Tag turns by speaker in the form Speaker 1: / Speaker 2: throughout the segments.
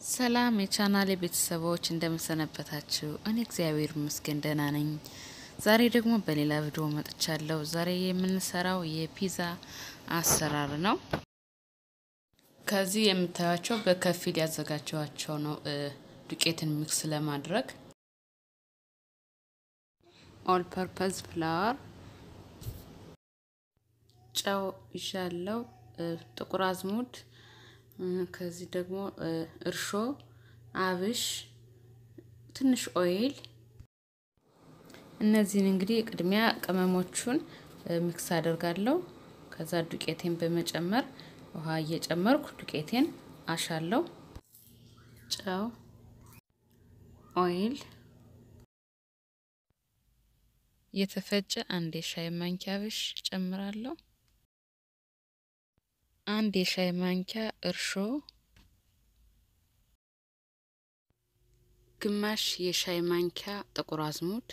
Speaker 1: ሰላም የቻናሌ ቤተሰቦች እንደምሰነበታችሁ እኔ እግዚአብሔር ይመስገን ደህና ነኝ። ዛሬ ደግሞ በሌላ ቪዲዮ መጥቻለሁ። ዛሬ የምንሰራው የፒዛ አሰራር ነው። ከዚህ የምታዩቸው በከፊል ያዘጋጀዋቸው ነው። ዱቄትን ሚክስ ለማድረግ ኦል ፐርፐዝ ፍላወር፣ ጨው ይሻለው፣ ጥቁር አዝሙድ፣ ከዚህ ደግሞ እርሾ፣ አብሽ፣ ትንሽ ኦይል። እነዚህን እንግዲህ ቅድሚያ ቅመሞቹን ሚክስ አደርጋለሁ። ከዛ ዱቄቴን በመጨመር ውሃ እየጨመርኩ ዱቄቴን አሻለው። ጨው፣ ኦይል፣ የተፈጨ አንድ የሻይ ማንኪያ አብሽ ጨምራለሁ። አንድ የሻይ ማንኪያ እርሾ፣ ግማሽ የሻይ ማንኪያ ጥቁር አዝሙድ፣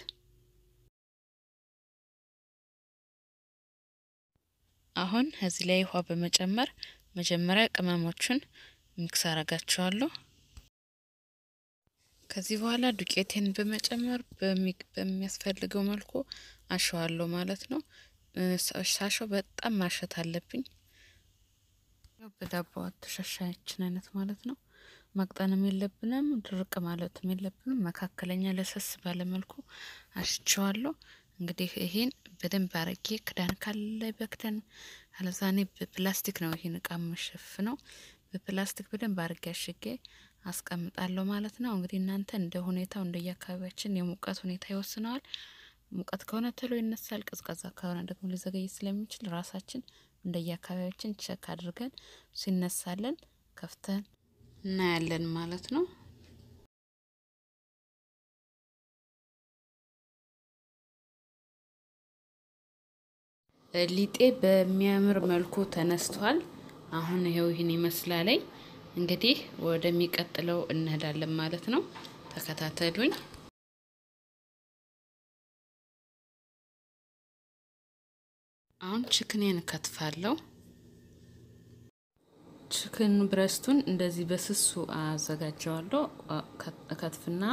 Speaker 1: አሁን እዚህ ላይ ውሃ በመጨመር መጀመሪያ ቅመሞቹን ሚክስ አረጋቸዋለሁ። ከዚህ በኋላ ዱቄቴን በመጨመር በሚያስፈልገው መልኩ አሸዋለሁ ማለት ነው። ሳሸው በጣም ማሸት አለብኝ። በዳቦ ተሻሻችን አይነት ማለት ነው። መቅጠንም የለብንም ድርቅ ማለትም የለብንም። መካከለኛ ለሰስ ባለ መልኩ አሽቸዋለሁ። እንግዲህ ይሄን በደንብ አርጌ ክዳን ካለ በክዳን አለዛኔ በፕላስቲክ ነው ይሄን እቃ መሸፍነው። በፕላስቲክ በደንብ አርጌ አሽጌ አስቀምጣለሁ ማለት ነው። እንግዲህ እናንተ እንደ ሁኔታው እንደየአካባቢያችን የሙቀት ሁኔታ ይወስነዋል። ሙቀት ከሆነ ቶሎ ይነሳል፣ ቀዝቃዛ ከሆነ ደግሞ ሊዘገይ ስለሚችል ራሳችን እንደየአካባቢያችን ቸክ አድርገን ሲነሳለን ከፍተን እናያለን ማለት ነው። ሊጤ በሚያምር መልኩ ተነስቷል። አሁን ይሄው ይሄን ይመስላል። እንግዲህ ወደሚቀጥለው እንሄዳለን ማለት ነው። ተከታተሉኝ። አሁን ቺክኔን ከትፋለሁ። ቺክን ብረስቱን እንደዚህ በስሱ አዘጋጀዋለሁ። ከትፍና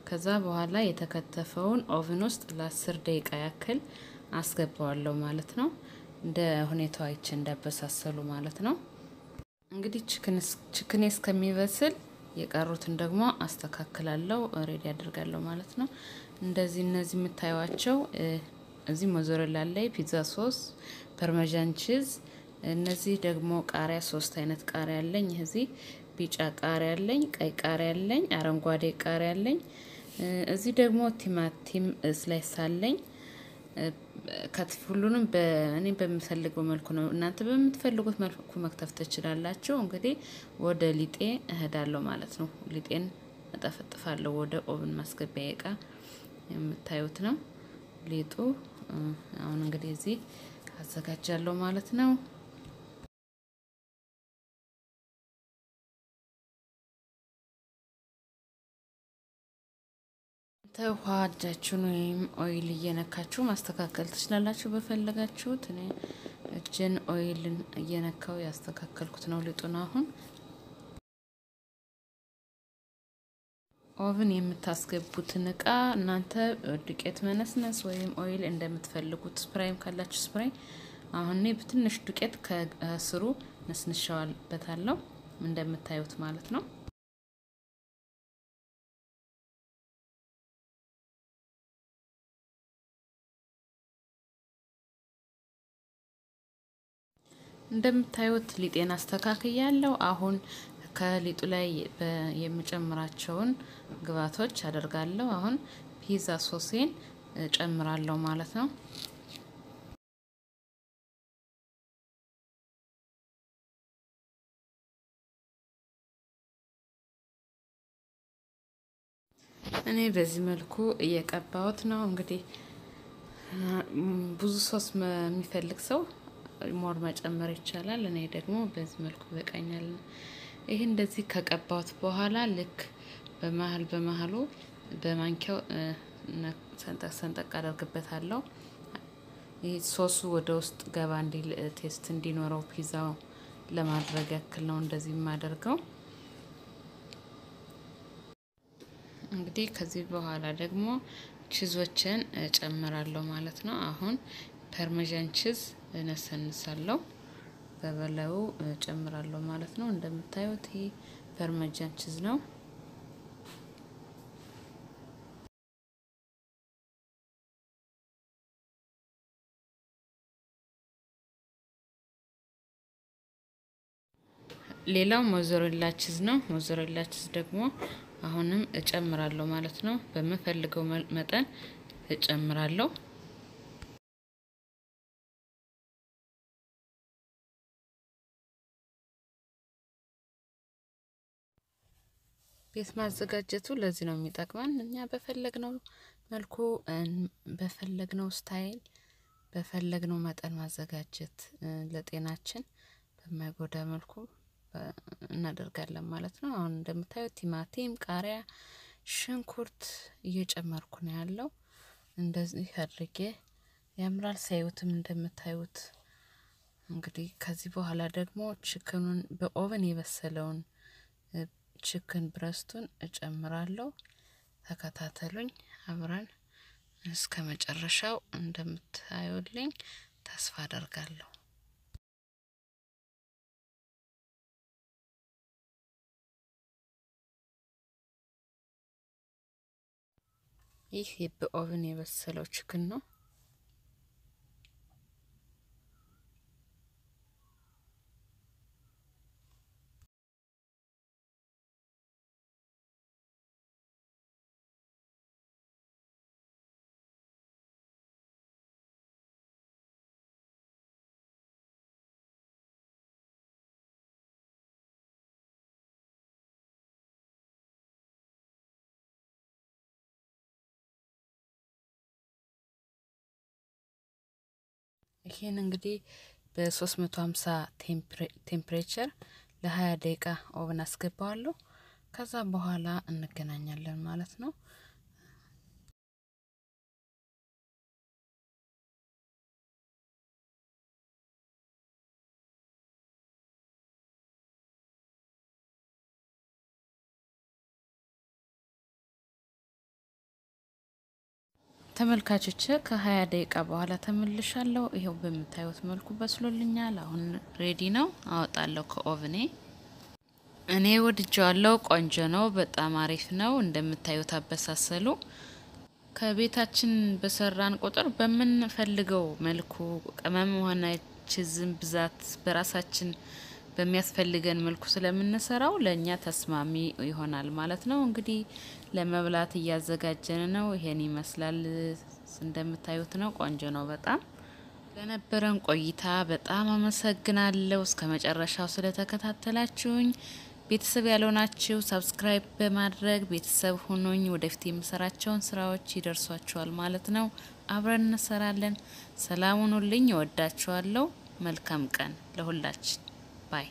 Speaker 1: ከዛ በኋላ የተከተፈውን ኦቨን ውስጥ ለ10 ደቂቃ ያክል አስገባዋለሁ ማለት ነው። እንደ ሁኔታው አይቼ እንዳበሳሰሉ ማለት ነው። እንግዲህ ቺክኔ እስከሚበስል የቀሩትን ደግሞ አስተካክላለሁ፣ ሬዲ አደርጋለሁ ማለት ነው። እንደዚህ እነዚህ የምታዩዋቸው እዚህ ሞzzarella ላይ ፒዛ ሶስ፣ ፓርሜዛን ቺዝ፣ እነዚህ ደግሞ ቃሪያ 3 አይነት ቃሪያ አለኝ። እዚህ ቢጫ ቃሪያ አለኝ፣ ቀይ ቃሪያ አለኝ፣ አረንጓዴ ቃሪያ አለኝ። እዚህ ደግሞ ቲማቲም ስላይስ አለኝ። ሁሉንም እኔ በምፈልገው መልኩ ነው። እናንተ በምትፈልጉት መልኩ መክተፍ ትችላላችሁ። እንግዲህ ወደ ሊጤ እሄዳለሁ ማለት ነው። ሊጤን እጠፈጥፋለሁ ወደ ኦቨን ማስገቢያ እቃ የምታዩት ነው ሊጡ። አሁን እንግዲህ እዚህ አዘጋጃለሁ ማለት ነው። ተዋጃችሁን ወይም ኦይል እየነካችሁ ማስተካከል ትችላላችሁ በፈለጋችሁት። እኔ እጄን ኦይልን እየነካው ያስተካከልኩት ነው ሊጡን። አሁን ኦቨን የምታስገቡትን እቃ እናንተ ዱቄት መነስነስ ወይም ኦይል እንደምትፈልጉት፣ ስፕራይም ካላችሁ ስፕራይ። አሁን እኔ በትንሽ ዱቄት ከስሩ ነስንሻዋልበታለሁ እንደምታዩት ማለት ነው። እንደምታዩት ሊጤን አስተካክያለሁ። አሁን ከሊጡ ላይ የምጨምራቸውን ግብአቶች አደርጋለሁ። አሁን ፒዛ ሶሴን ጨምራለሁ ማለት ነው። እኔ በዚህ መልኩ እየቀባሁት ነው። እንግዲህ ብዙ ሶስ የሚፈልግ ሰው ሞር መጨመር ይቻላል። እኔ ደግሞ በዚህ መልኩ በቃኛል። ይሄ እንደዚህ ከቀባሁት በኋላ ልክ በመሃሉ በማንኪያው ሰንጠቅ አደርግበታለሁ። ይሄ ሶሱ ወደ ውስጥ ገባ እንዲል ቴስት እንዲኖረው ፒዛው ለማድረግ ያክል ነው እንደዚህ የማደርገው። እንግዲህ ከዚህ በኋላ ደግሞ ቺዞችን ጨምራለሁ ማለት ነው። አሁን ፓርሜዛን ቺዝ እነሰንሳለሁ በበላዩ ጨምራለሁ ማለት ነው። እንደምታዩት ይሄ ፓርሜዛን ቺዝ ነው። ሌላው ሞzzarella ቺዝ ነው። ሞzzarella ቺዝ ደግሞ አሁንም እጨምራለሁ ማለት ነው። በመፈልገው መጠን እጨምራለሁ። ቤት ማዘጋጀቱ ለዚህ ነው የሚጠቅመን። እኛ በፈለግነው መልኩ በፈለግነው ስታይል በፈለግነው መጠን ማዘጋጀት ለጤናችን በማይጎዳ መልኩ እናደርጋለን ማለት ነው። አሁን እንደምታዩት ቲማቲም፣ ቃሪያ፣ ሽንኩርት እየጨመርኩ ነው ያለው። እንደዚህ አድርጌ ያምራል። ሳይውትም እንደምታዩት እንግዲህ ከዚህ በኋላ ደግሞ ቺክኑን በኦቨን የበሰለውን ቺክን ብረስቱን እጨምራለሁ። ተከታተሉኝ አብረን እስከመጨረሻው እንደምታዩልኝ ተስፋ አደርጋለሁ። ይህ በኦቨን የበሰለው ቺክን ነው። ይሄን እንግዲህ በ350 ቴምፕሬቸር ለ20 ደቂቃ ኦቨን አስገባዋለሁ። ከዛ በኋላ እንገናኛለን ማለት ነው። ተመልካቾቼ ከ20 ደቂቃ በኋላ ተመልሻለሁ። ይሄው በምታዩት መልኩ በስሎልኛል። አሁን ሬዲ ነው። አወጣለሁ ከኦቨኔ። እኔ ወድጄዋለሁ። ቆንጆ ነው። በጣም አሪፍ ነው። እንደምታዩት አበሳሰሉ ከቤታችን በሰራን ቁጥር በምንፈልገው መልኩ ቅመም ሆነ ቺዝን ብዛት በራሳችን በሚያስፈልገን መልኩ ስለምንሰራው ለኛ ተስማሚ ይሆናል ማለት ነው። እንግዲህ ለመብላት እያዘጋጀን ነው። ይሄን ይመስላል። እንደምታዩት ነው። ቆንጆ ነው በጣም። ለነበረን ቆይታ በጣም አመሰግናለሁ። እስከመጨረሻው ስለተከታተላችሁኝ። ቤተሰብ ያልሆናችሁ ሰብስክራይብ በማድረግ ቤተሰብ ሁኑኝ። ወደፊት የምሰራቸውን ስራዎች ይደርሷችኋል ማለት ነው። አብረን እንሰራለን። ሰላም ሁኑልኝ። እወዳችኋለሁ። መልካም ቀን ለሁላችን። ባይ